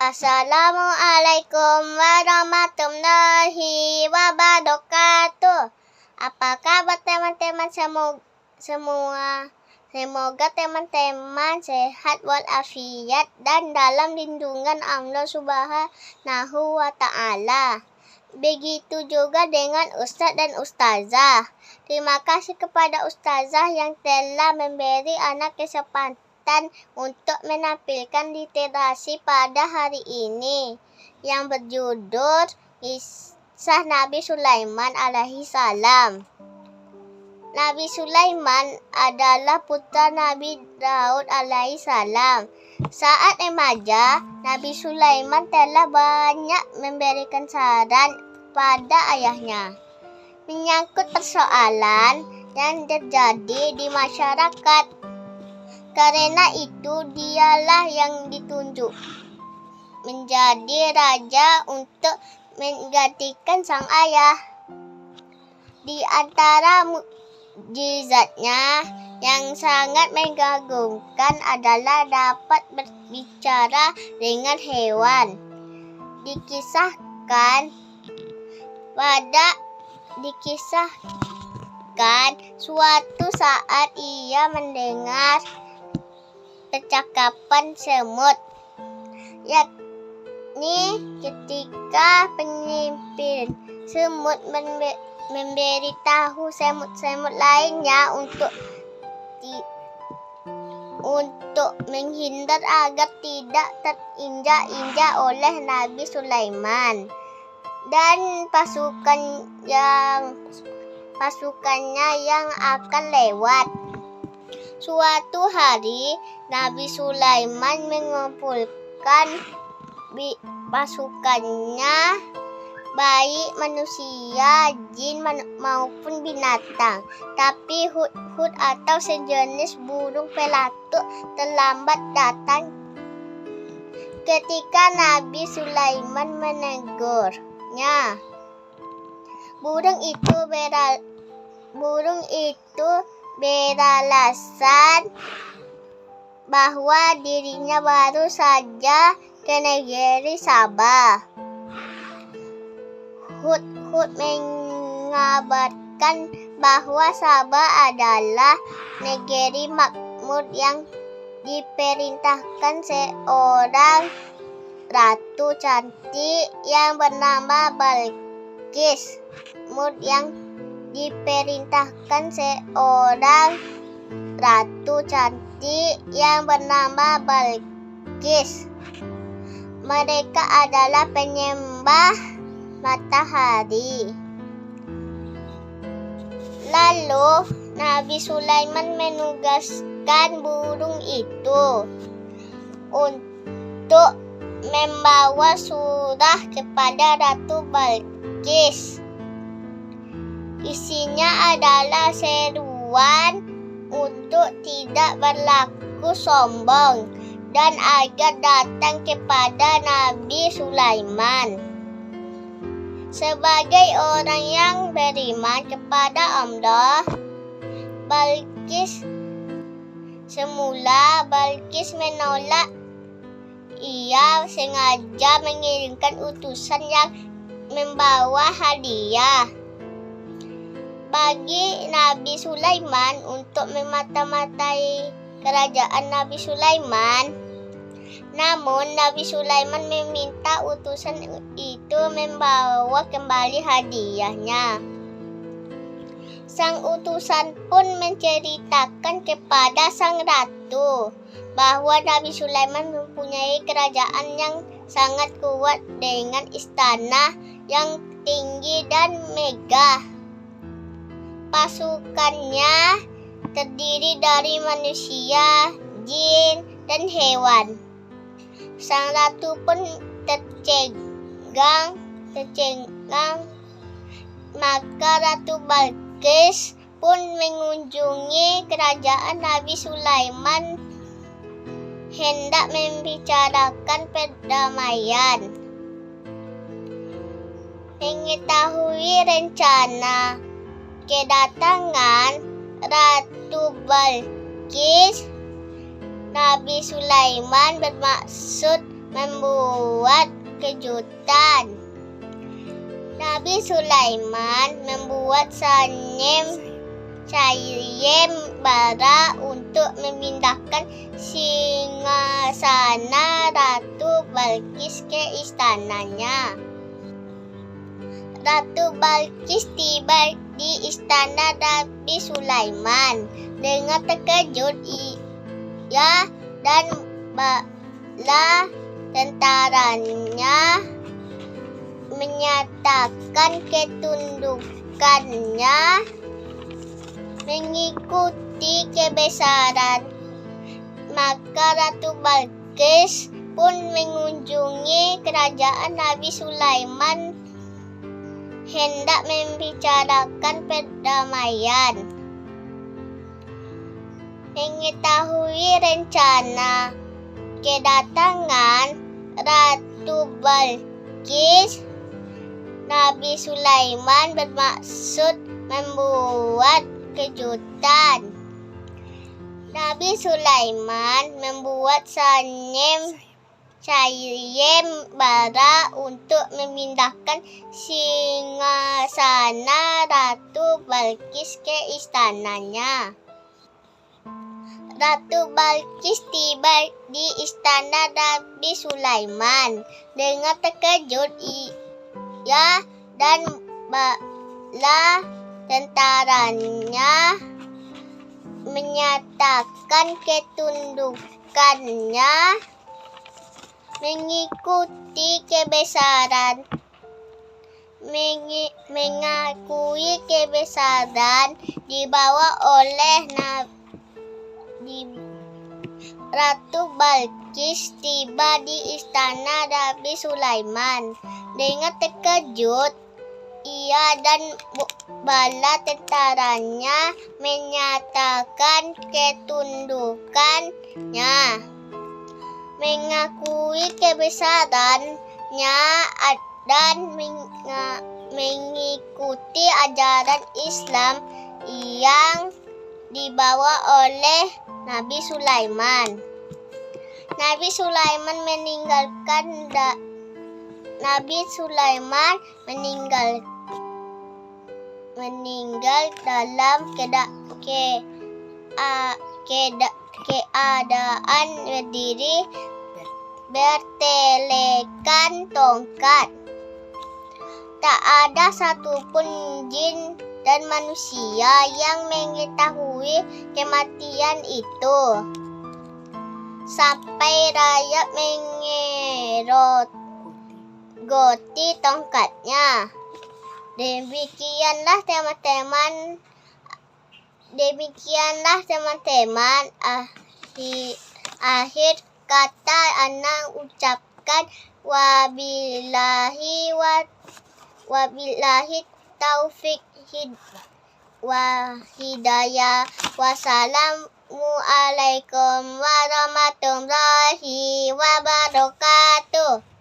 Assalamualaikum warahmatullahi wabarakatuh. Apa kabar teman-teman semua? Semoga teman-teman sehat walafiat dan dalam lindungan Allah Subhanahu wa Ta'ala. Begitu juga dengan Ustadz dan Ustazah. Terima kasih kepada Ustazah yang telah memberi anak kesempatan untuk menampilkan literasi pada hari ini yang berjudul Kisah Nabi Sulaiman alaihi salam. Nabi Sulaiman adalah putra Nabi Daud alaihi salam. Saat remaja, Nabi Sulaiman telah banyak memberikan saran pada ayahnya menyangkut persoalan yang terjadi di masyarakat. Karena itu dialah yang ditunjuk menjadi raja untuk menggantikan sang ayah. Di antara mukjizatnya yang sangat mengagumkan adalah dapat berbicara dengan hewan. Dikisahkan suatu saat ia mendengar percakapan semut, yakni ketika pemimpin semut memberitahu semut-semut lainnya untuk menghindar agar tidak terinjak-injak oleh Nabi Sulaiman dan pasukannya yang akan lewat. Suatu hari, Nabi Sulaiman mengumpulkan pasukannya, baik manusia, jin maupun binatang. Tapi hud atau sejenis burung pelatuk terlambat datang. Ketika Nabi Sulaiman menegurnya, burung itu beralasan bahwa dirinya baru saja ke negeri Sabah. Hud mengabarkan bahwa Sabah adalah negeri makmur yang diperintahkan seorang ratu cantik yang bernama Balqis. Yang diperintahkan seorang ratu cantik yang bernama Balqis. Mereka adalah penyembah matahari. Lalu Nabi Sulaiman menugaskan burung itu untuk membawa surah kepada Ratu Balqis. Isinya adalah seruan untuk tidak berlaku sombong dan agar datang kepada Nabi Sulaiman. Sebagai orang yang beriman kepada Allah, Balqis menolak. Ia sengaja mengirimkan utusan yang membawa hadiah bagi Nabi Sulaiman untuk memata-matai kerajaan Nabi Sulaiman. Namun Nabi Sulaiman meminta utusan itu membawa kembali hadiahnya. Sang utusan pun menceritakan kepada sang ratu bahwa Nabi Sulaiman mempunyai kerajaan yang sangat kuat dengan istana yang tinggi dan megah. Pasukannya terdiri dari manusia, jin, dan hewan. Sang ratu pun tercengang. Maka Ratu Balqis pun mengunjungi kerajaan Nabi Sulaiman hendak membicarakan perdamaian. Mengetahui rencana kedatangan Ratu Balqis, Nabi Sulaiman bermaksud membuat kejutan. Nabi Sulaiman membuat sayembara untuk memindahkan singgasana Ratu Balqis ke istananya. Ratu Balqis tiba di istana Nabi Sulaiman. Dengan terkejut, ia dan bala tentaranya menyatakan ketundukannya mengikuti kebesaran. Maka Ratu Balqis pun mengunjungi kerajaan Nabi Sulaiman hendak membicarakan perdamaian. Mengetahui rencana kedatangan Ratu Balqis, Nabi Sulaiman bermaksud membuat kejutan. Nabi Sulaiman membuat sayembara untuk memindahkan singgasana Ratu Balqis ke istananya. Ratu Balqis tiba di istana Nabi Sulaiman. Dengan terkejut, ia dan bala tentaranya menyatakan ketundukannya mengikuti kebesaran. Mengakui kebesaran dibawa oleh Ratu Balqis tiba di istana Nabi Sulaiman. Dengan terkejut, ia dan bala tentaranya menyatakan ketundukannya, mengakui kebesarannya dan mengikuti ajaran Islam yang dibawa oleh Nabi Sulaiman. Nabi Sulaiman meninggal dalam keadaan berdiri bertelekan tongkat. Tak ada satupun jin dan manusia yang mengetahui kematian itu, sampai rakyat mengerogoti tongkatnya. Demikianlah teman-teman, akhir kata anak ucapkan wabillahi taufik wa hidayah. Wassalamualaikum warahmatullahi wabarakatuh.